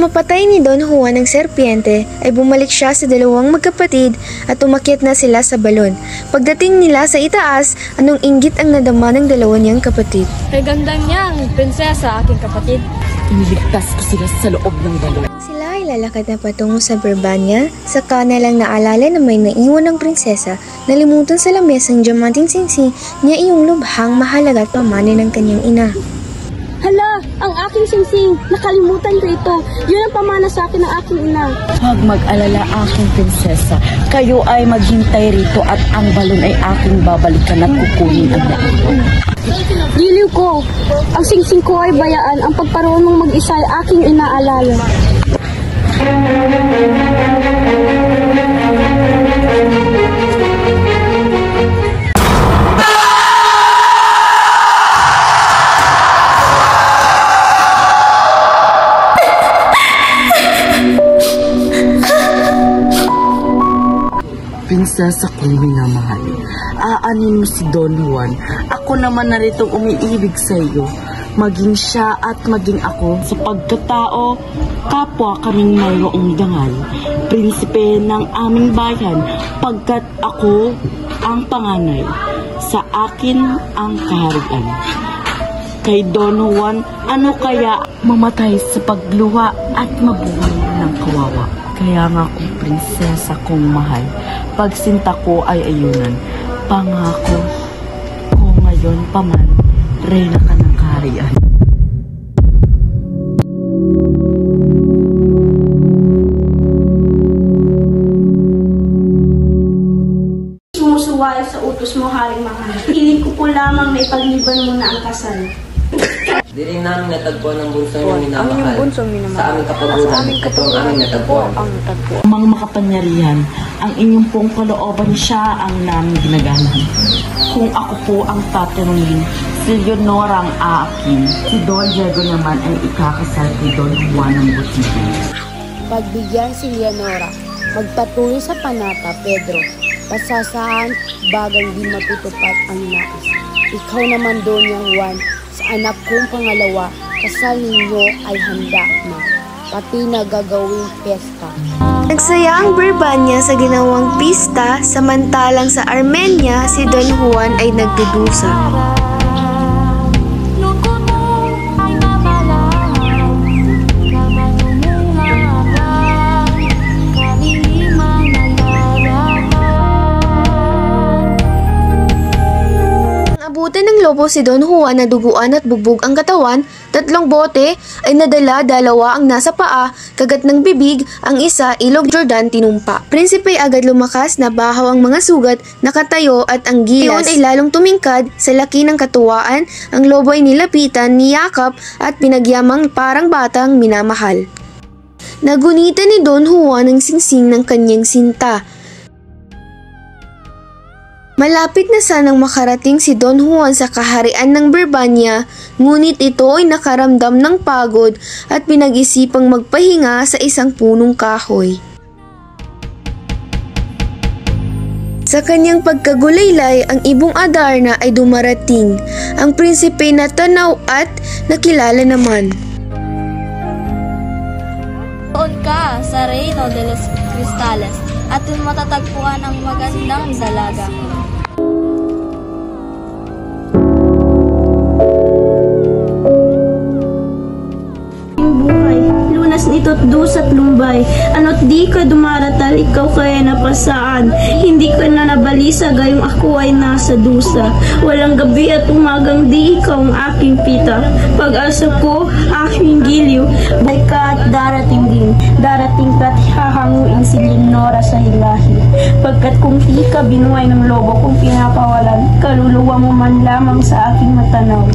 mapatay ni Don Juan ng serpiente, ay bumalik siya sa dalawang magkapatid at umakyat na sila sa balon. Pagdating nila sa itaas, anong inggit ang nadama ng dalawa niyang kapatid? Kay ganda niyang prinsesa, aking kapatid. Iniligtas ko sila sa loob ng balon. Sila ay lalakad na patungo sa Birbania, saka na lang naalala na may naiwan ng prinsesa, nalimutan sa lamesang diamanting singsing niya iyong lubhang mahalaga at pamana ng kanyang ina. Hala, ang aking singsing, nakalimutan ko ito. Yun ang pamana sa akin ng aking ina. Huwag mag-alala, aking prinsesa. Kayo ay maghintay rito at ang balon ay aking babalikan at kukunin ang naiwan. Giliw ko, ang singsing ko ay bayaan. Ang pagparoon mong mag-isa ay aking inaalala. Prinsesa kong minamahal, aanin mo si Don Juan. Ako naman naritong umiibig sa iyo. Maging siya at maging ako sa pagkatao, kapwa kaming mayroong dangal. Prinsipe ng aming bayan, pagkat ako ang panganay. Sa akin ang kaharian. Kay Don Juan, ano kaya mamatay sa pagluha at mabuhay ng kawawa? Kaya nga kung prinsesa kong mahal, pagsinta ko ay ayunan. Pangako ko ngayon paman, reyna ka ng kaharian. Sumusuway sa utos mo, haring mahal. Hiling ko po lamang na ipagliban mo na ang kasal. Di rin namin natagpuan ng bunsong minamahal. Sa aming kapaguran, ito ang aming natagpuan. Mga makapangyarihan, ang inyong pong kalooban siya ang naming ginagalang. Kung ako po ang tatanungin, si Leonora ang aakin. Si Don Diego naman ay ikakasal kay Don Juan ng Butigan. Pagbigyan si Leonora, magpatuloy sa panata, Pedro. Pasasahan bagang di matutupad ang nais. Ikaw naman, Don Juan, sa anak kong pangalawa, kasal ninyo ay handa na, pati na gagawing pesta. Nagsaya ang Birbania sa ginawang pista, samantalang sa Armenia si Don Juan ay nagdudusa. Abutan ng lobo si Don Juan na duguan at bugbog ang katawan, 3 bote ay nadala, 2 ang nasa paa, kagat ng bibig, ang isa ilog Jordan tinumpa. Prinsipe agad lumakas, nabahaw ang mga sugat, nakatayo at ang gilas ay lalong tumingkad sa laki ng katuwaan, ang lobo ay nilapitan, niyakap at pinagyamang parang batang minamahal. Nagunitan ni Don Juan ang singsing ng kanyang sinta. Malapit na sanang makarating si Don Juan sa kaharian ng Birbania, ngunit ito ay nakaramdam ng pagod at pinag-isipang magpahinga sa isang punong kahoy. Sa kanyang pagkagulaylay, ang ibong Adarna ay dumarating. Ang prinsipe na tanaw at nakilala naman. Doon ka sa Reino de los Cristales at dun matatagpuan ang magandang dalaga. Ito't dusat lumbay, ano't di ka dumaratal, ikaw kaya napasaan. Hindi ka na nabalisa, gayong ako ay nasa dusa. Walang gabi at umagang di ikaw ang aking pita. Pag-asa ko, aking giliw, bay ka at darating din. Darating ka at hahanguin si Leonora sa hilahi. Pagkat kung di ka binuhay ng lobo kung pinapawalan, kaluluwa mo man lamang sa aking matanaw.